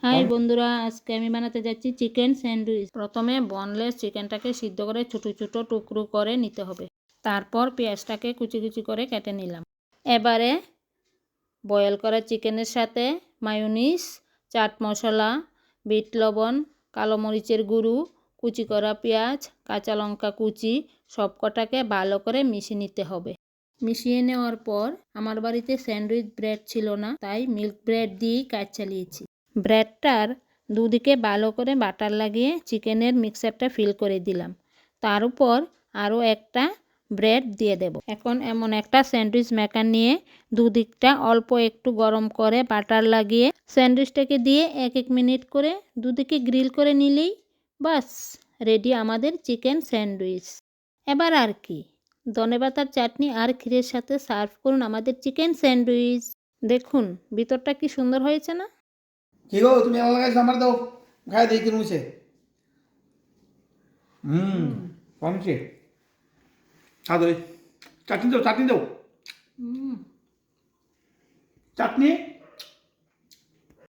High বন্ধুরা, আজকে আমি বানাতে যাচ্ছি চিকেন স্যান্ডউইচ। প্রথমে বনলেস চিকেনটাকে সিদ্ধ করে ছোটো ছোটো টুকরো করে নিতে হবে। তারপর পেঁয়াজটাকে কুচি কুচি করে কেটে নিলাম। এবারে বয়েল করা চিকেনের সাথে মায়োনিজ, চাট মশলা, বিট লবণ, কালো মরিচের গুঁড়ো, কুচি করা পেঁয়াজ, কাঁচা লঙ্কা কুচি সবকটাকে ভালো করে মিশিয়ে নিতে হবে। মিশিয়ে নেওয়ার পর আমার বাড়িতে স্যান্ডউইচ ব্রেড ছিল না, তাই মিল্ক ব্রেড দিয়েই কাজ চালিয়েছি। ব্রেডটার দুদিকে ভালো করে বাটার লাগিয়ে চিকেনের মিক্সারটা ফিল করে দিলাম। তার উপর আরও একটা ব্রেড দিয়ে দেব। এখন এমন একটা স্যান্ডউইচ মেকার নিয়ে দুদিকটা অল্প একটু গরম করে বাটার লাগিয়ে স্যান্ডউইচটাকে দিয়ে 1 মিনিট করে দুদিকে গ্রিল করে নিলেই বাস রেডি আমাদের চিকেন স্যান্ডউইচ। এবার আর কি, ধনেপাতার চাটনি আর ক্ষীরের সাথে সার্ভ করুন আমাদের চিকেন স্যান্ডউইচ। দেখুন ভিতরটা কি সুন্দর হয়েছে না? কি গো, তুমি আমার কাছে আমার দাও, খাই দেখি মুছে। কমছে। চাটনি দাও, চাটনি দাও, চাটনি।